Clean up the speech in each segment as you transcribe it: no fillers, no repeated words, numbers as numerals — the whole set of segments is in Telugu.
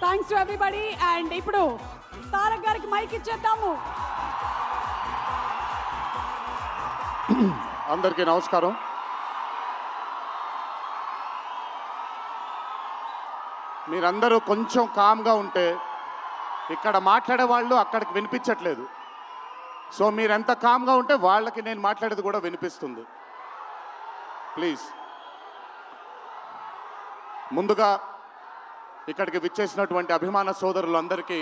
Thanks to everybody. అండ్ ఇప్పుడు తారక్ గారికి మైక్ ఇచ్చేద్దాము. అందరికీ నమస్కారం. మీరందరూ కొంచెం కామ్గా ఉంటే ఇక్కడ మాట్లాడే వాళ్ళు అక్కడికి వినిపించట్లేదు. సో మీరెంత కామ్గా ఉంటే వాళ్ళకి నేను మాట్లాడేది కూడా వినిపిస్తుంది. ప్లీజ్. ముందుగా ఇక్కడికి విచ్చేసినటువంటి అభిమాన సోదరులందరికీ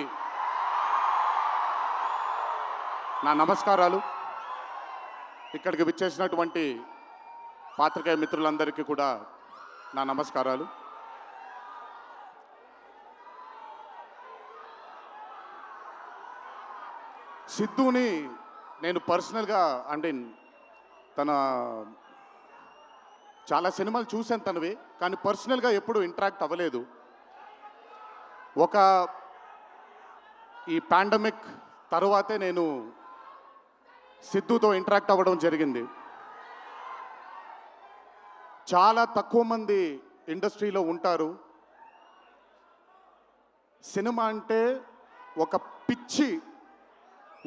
నా నమస్కారాలు. ఇక్కడికి విచ్చేసినటువంటి పాత్రికేయ మిత్రులందరికీ కూడా నా నమస్కారాలు. సిద్ధుని నేను పర్సనల్గా అంటే తన చాలా సినిమాలు చూశాను తనవి, కానీ పర్సనల్గా ఎప్పుడు ఇంటరాక్ట్ అవ్వలేదు. ఈ పాండమిక్ తరువాతే నేను సిద్ధుతో ఇంటరాక్ట్ అవ్వడం జరిగింది. చాలా తక్కువ మంది ఇండస్ట్రీలో ఉంటారు. సినిమా అంటే ఒక పిచ్చి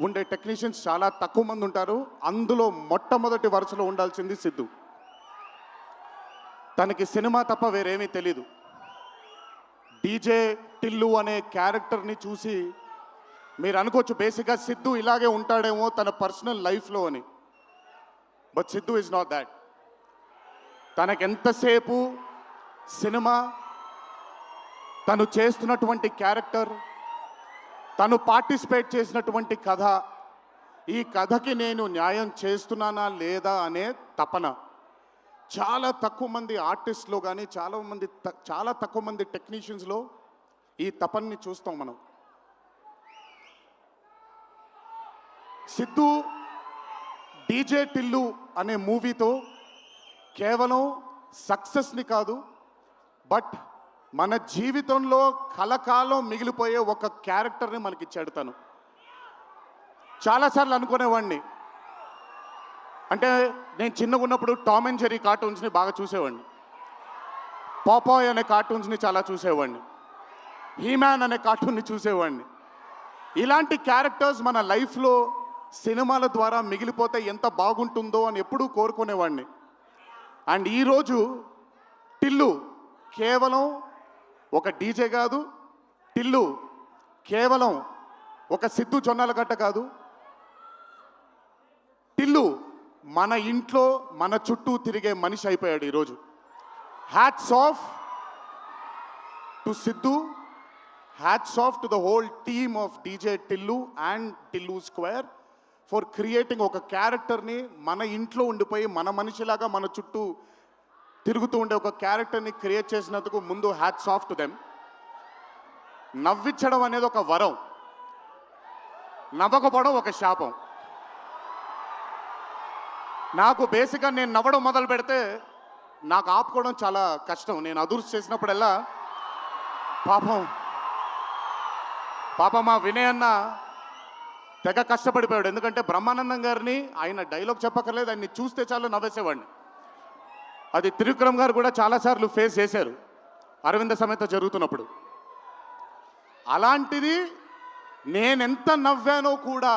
ఉండే టెక్నీషియన్స్ చాలా తక్కువ మంది ఉంటారు. అందులో మొట్టమొదటి వరుసలో ఉండాల్సింది సిద్ధు. తనకి సినిమా తప్ప వేరేమీ తెలీదు. డీజే టిల్లు అనే క్యారెక్టర్ని చూసి మీరు అనుకోవచ్చు బేసిక్గా సిద్ధు ఇలాగే ఉంటాడేమో తన పర్సనల్ లైఫ్లో అని. But Siddhu is not that. తనకెంతసేపు సినిమా, తను చేస్తున్నటువంటి క్యారెక్టర్, తను పార్టిసిపేట్ చేసినటువంటి కథ, ఈ కథకి నేను న్యాయం చేస్తున్నానా లేదా అనే తపన. చాలా తక్కువ మంది ఆర్టిస్ట్లో కానీ చాలా తక్కువ మంది టెక్నీషియన్స్లో ఈ తపనని చూస్తాం మనం. సిద్ధు డీజే టిల్లు అనే మూవీతో కేవలం సక్సెస్ని కాదు, బట్ మన జీవితంలో కలకాలం మిగిలిపోయే ఒక క్యారెక్టర్ని మనకిచ్చాడు తను. చాలాసార్లు అనుకునేవాడిని, అంటే నేను చిన్నగా ఉన్నప్పుడు టామ్ అండ్ జెర్రీ కార్టూన్స్ని బాగా చూసేవాడిని, పాపాయ్ అనే కార్టూన్స్ని చాలా చూసేవాడిని, హీమ్యాన్ అనే కార్టూన్ని చూసేవాడిని. ఇలాంటి క్యారెక్టర్స్ మన లైఫ్లో సినిమాల ద్వారా మిగిలిపోతే ఎంత బాగుంటుందో అని ఎప్పుడూ కోరుకునేవాడిని. అండ్ ఈరోజు టిల్లు కేవలం ఒక డీజే కాదు, టిల్లు కేవలం ఒక సిద్ధు జొన్నలగడ్డ కాదు, టిల్లు మన ఇంట్లో మన చుట్టూ తిరిగే మనిషి అయిపోయాడు ఈరోజు. Hats off to Siddhu, hats off to the whole team of DJ Tillu and Tillu square for creating ఒక క్యారెక్టర్ని మన ఇంట్లో ఉండిపోయి మన మనిషిలాగా మన చుట్టూ తిరుగుతూ ఉండే ఒక క్యారెక్టర్ని క్రియేట్ చేసినందుకు ముందు హ్యాట్స్ ఆఫ్ టు దెమ్. నవ్వించడం అనేది ఒక వరం, నవ్వకపోవడం ఒక శాపం. నాకు బేసిక్గా నేను నవ్వడం మొదలు పెడితే నాకు ఆపుకోవడం చాలా కష్టం. నేను అదుర్స్ చేసినప్పుడల్లా పాపం మా వినయ్ అన్న తెగ కష్టపడిపోయాడు. ఎందుకంటే బ్రహ్మానందం గారిని ఆయన డైలాగ్ చెప్పక్కర్లేదు, ఆయన్ని చూస్తే చాలు నవ్వేసేవాడిని. అది త్రివిక్రమ్ గారు కూడా చాలాసార్లు ఫేస్ చేశారు అరవింద సమేత జరుగుతున్నప్పుడు. అలాంటిది నేనెంత నవ్వానో కూడా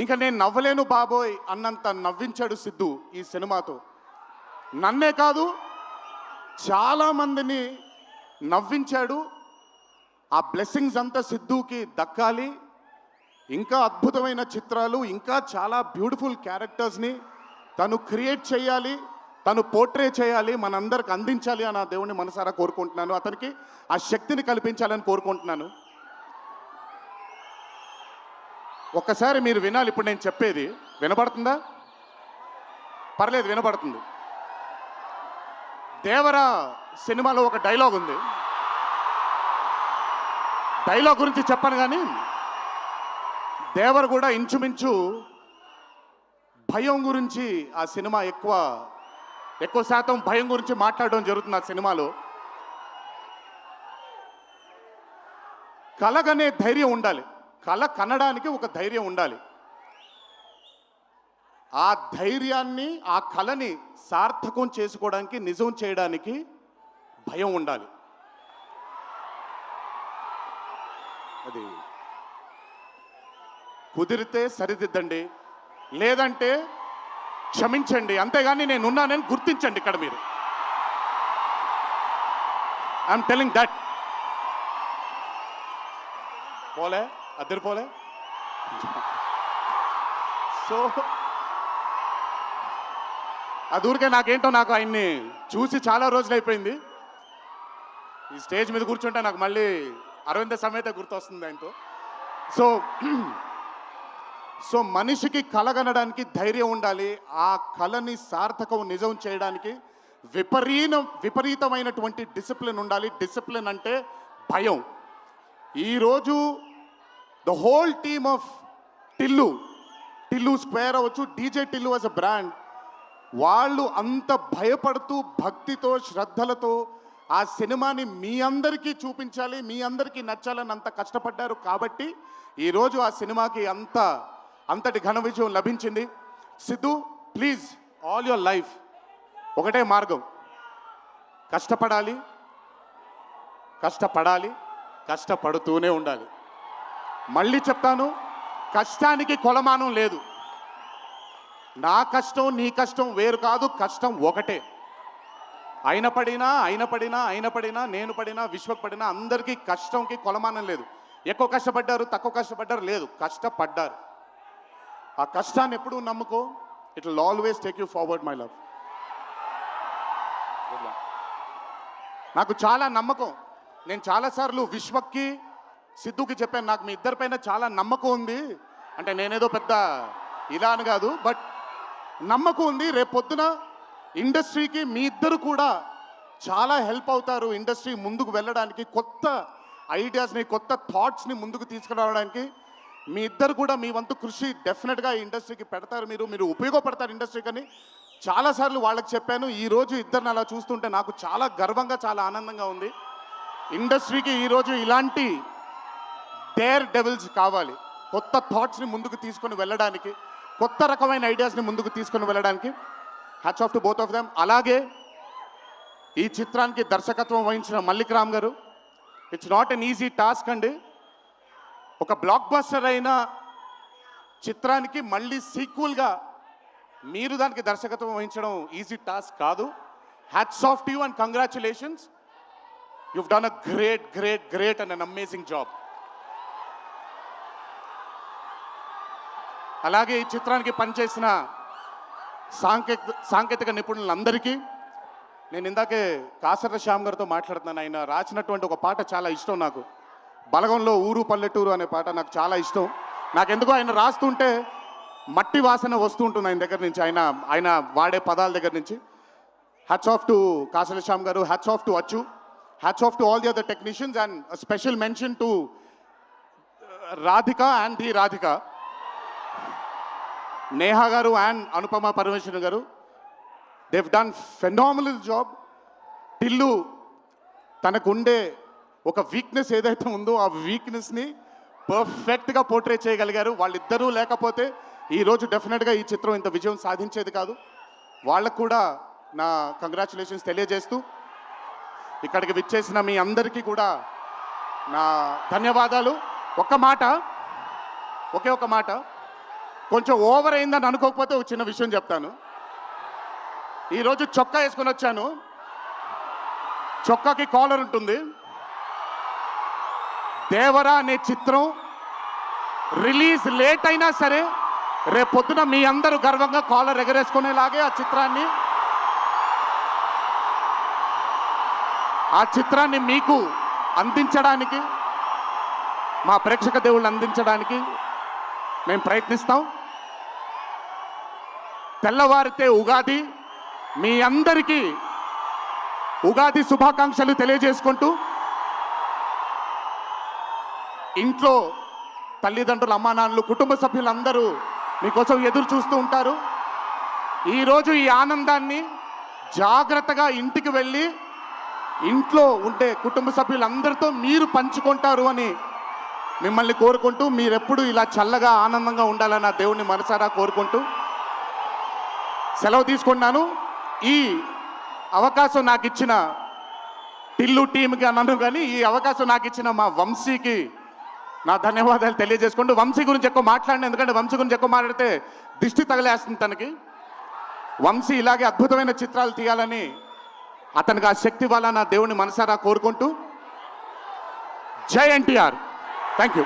ఇంకా నేను నవ్వలేను బాబోయ్ అన్నంత నవ్వించాడు సిద్ధు ఈ సినిమాతో. నన్నే కాదు చాలామందిని నవ్వించాడు. ఆ బ్లెస్సింగ్స్ అంతా సిద్ధుకి దక్కాలి. ఇంకా అద్భుతమైన చిత్రాలు, ఇంకా చాలా బ్యూటిఫుల్ క్యారెక్టర్స్ని తను క్రియేట్ చేయాలి, తను పోర్ట్రే చేయాలి, మనందరికి అందించాలి అని ఆ దేవుణ్ణి మనసారా కోరుకుంటున్నాను. అతనికి ఆ శక్తిని కల్పించాలని కోరుకుంటున్నాను. ఒక్కసారి మీరు వినాలి ఇప్పుడు నేను చెప్పేది. వినపడుతుందా? పర్లేదు, వినపడుతుంది. దేవరా సినిమాలో ఒక డైలాగ్ ఉంది. డైలాగ్ గురించి చెప్పను కానీ దేవర్ కూడా ఇంచుమించు భయం గురించి ఆ సినిమా ఎక్కువ శాతం భయం గురించి మాట్లాడడం జరుగుతుంది ఆ సినిమాలో. కలగనే ధైర్యం ఉండాలి, కళ కనడానికి ఒక ధైర్యం ఉండాలి. ఆ ధైర్యాన్ని, ఆ కళని సార్థకం చేసుకోవడానికి, నిజం చేయడానికి భయం ఉండాలి. అది కుదిరితే సరిదిద్దండి, లేదంటే క్షమించండి, అంతేగాని నేనున్నానని గుర్తించండి ఇక్కడ మీరు. I'm telling that. పోలే అద్దరు పోలే. సో అది ఊరికే నాకు ఆయన్ని చూసి చాలా రోజులు అయిపోయింది. ఈ స్టేజ్ మీద కూర్చుంటే నాకు మళ్ళీ అరవింద సమేత గుర్తొస్తుంది ఆయనతో. సో మనిషికి కలగనడానికి ధైర్యం ఉండాలి. ఆ కళని సార్థకం నిజం చేయడానికి విపరీతమైనటువంటి డిసిప్లిన్ ఉండాలి. డిసిప్లిన్ అంటే భయం. ఈరోజు the whole team of Tillu square అవ్వచ్చు, DJ Tillu as a brand, వాళ్ళు అంత భయపడుతూ భక్తితో శ్రద్ధలతో ఆ సినిమాని మీ అందరికీ చూపించాలి, మీ అందరికీ నచ్చాలని అంత కష్టపడ్డారు. కాబట్టి ఈరోజు ఆ సినిమాకి అంతటి ఘన విజయం లభించింది. Siddhu, please, all your life ఒకటే మార్గం, కష్టపడాలి, కష్టపడుతూనే ఉండాలి. మళ్ళీ చెప్తాను, కష్టానికి కొలమానం లేదు. నా కష్టం నీ కష్టం వేరు కాదు, కష్టం ఒకటే. అయిన పడినా నేను పడినా విశ్వకు పడినా అందరికీ కష్టంకి కొలమానం లేదు. ఎక్కువ కష్టపడ్డారు, తక్కువ కష్టపడ్డారు లేదు, కష్టపడ్డారు. ఆ కష్టాన్ని ఎప్పుడూ నమ్ముకో. It will always take you forward my love. నాకు చాలా నమ్మకం. నేను చాలాసార్లు విశ్వక్కి సిద్ధుకి చెప్పాను, నాకు మీ ఇద్దరిపైన చాలా నమ్మకం ఉంది. అంటే నేనేదో పెద్ద ఇలా అని కాదు, బట్ నమ్మకం ఉంది. రేపొద్దున ఇండస్ట్రీకి మీ ఇద్దరు కూడా చాలా హెల్ప్ అవుతారు. ఇండస్ట్రీ ముందుకు వెళ్ళడానికి, కొత్త ఐడియాస్ని, కొత్త థాట్స్ని ముందుకు తీసుకురావడానికి మీ ఇద్దరు కూడా మీ వంతు కృషి డెఫినెట్గా ఈ ఇండస్ట్రీకి పెడతారు. మీరు ఉపయోగపడతారు ఇండస్ట్రీకి అని చాలాసార్లు వాళ్ళకి చెప్పాను. ఈరోజు ఇద్దరిని అలా చూస్తుంటే నాకు చాలా గర్వంగా, చాలా ఆనందంగా ఉంది. ఇండస్ట్రీకి ఈరోజు ఇలాంటి డేర్ డెవిల్స్ కావాలి, కొత్త థాట్స్ని ముందుకు తీసుకొని వెళ్ళడానికి, కొత్త రకమైన ఐడియాస్ని ముందుకు తీసుకొని వెళ్ళడానికి. Hats off to both of them. అలాగే ఈ చిత్రానికి దర్శకత్వం వహించిన మల్లిక్ రామ్ గారు, it's not an easy task అండి. ఒక బ్లాక్ బస్టర్ అయిన చిత్రానికి మళ్ళీ సీక్వెల్గా మీరు దానికి దర్శకత్వం వహించడం ఈజీ టాస్క్ కాదు. Hats off to you and congratulations. You've done a great and an amazing job. అలాగే ఈ చిత్రానికి పనిచేసిన సాంకేతిక నిపుణులందరికీ, నేను ఇందాకే కాసర్ల శ్యామ్ గారితో మాట్లాడుతున్నాను. ఆయన రాసినటువంటి ఒక పాట చాలా ఇష్టం నాకు, బలగంలో ఊరు పల్లెటూరు అనే పాట నాకు చాలా ఇష్టం. నాకెందుకో ఆయన రాస్తుంటే మట్టి వాసన వస్తూ ఉంటుంది ఆయన దగ్గర నుంచి, ఆయన వాడే పదాల దగ్గర నుంచి. Hats off to Kasarla Shyam garu, hats off to Achu, hats off to all the other technicians, and special mention to Radhika and the Radhika, Neha garu and Anupama Parameswaran garu. They've done phenomenal job. Tillu తనకుండే ఒక వీక్నెస్ ఏదైతే ఉందో ఆ వీక్నెస్ని పర్ఫెక్ట్గా పోర్ట్రే చేయగలిగారు. వాళ్ళిద్దరూ లేకపోతే ఈరోజు డెఫినెట్గా ఈ చిత్రం ఇంత విజయం సాధించేది కాదు. వాళ్ళకు కూడా నా కంగ్రాచులేషన్స్ తెలియజేస్తూ, ఇక్కడికి విచ్చేసిన మీ అందరికీ కూడా నా ధన్యవాదాలు. ఒకే ఒక మాట, కొంచెం ఓవర్ అయిందని అనుకోకపోతే ఒక చిన్న విషయం చెప్తాను. ఈరోజు చొక్కా వేసుకొని వచ్చాను, చొక్కాకి కాలర్ ఉంటుంది. దేవరా అనే చిత్రం రిలీజ్ లేట్ అయినా సరే రేపొద్దున మీ అందరూ గర్వంగా కాలర్ ఎగరేసుకునేలాగే ఆ చిత్రాన్ని మీకు అందించడానికి, మా ప్రేక్షక దేవుళ్ళు అందించడానికి మేము ప్రయత్నిస్తాం. తెల్లవారితే ఉగాది, మీ అందరికీ ఉగాది శుభాకాంక్షలు తెలియజేసుకుంటూ, ఇంట్లో తల్లిదండ్రులు, అమ్మానాన్నలు, కుటుంబ సభ్యులందరూ మీకోసం ఎదురు చూస్తూ ఉంటారు. ఈరోజు ఈ ఆనందాన్ని జాగ్రత్తగా ఇంటికి వెళ్ళి ఇంట్లో ఉండే కుటుంబ సభ్యులందరితో మీరు పంచుకుంటారు అని మిమ్మల్ని కోరుకుంటూ, మీరెప్పుడు ఇలా చల్లగా ఆనందంగా ఉండాలని ఆ దేవుణ్ణి మనసారా కోరుకుంటూ సెలవు తీసుకున్నాను. ఈ అవకాశం నాకు ఇచ్చిన టిల్లు టీమ్కి అన్నాను, కానీ ఈ అవకాశం నాకు ఇచ్చిన మా వంశీకి నా ధన్యవాదాలు తెలియజేసుకుంటూ వంశీ గురించి ఎక్కువ మాట్లాడిన, ఎందుకంటే వంశీ గురించి ఎక్కువ మాట్లాడితే దిష్టి తగిలేస్తుంది తనకి. వంశీ ఇలాగే అద్భుతమైన చిత్రాలు తీయాలని అతనికి ఆ శక్తి వల్ల నా దేవుని మనసారా కోరుకుంటూ జై ఎన్టీఆర్. Thank you.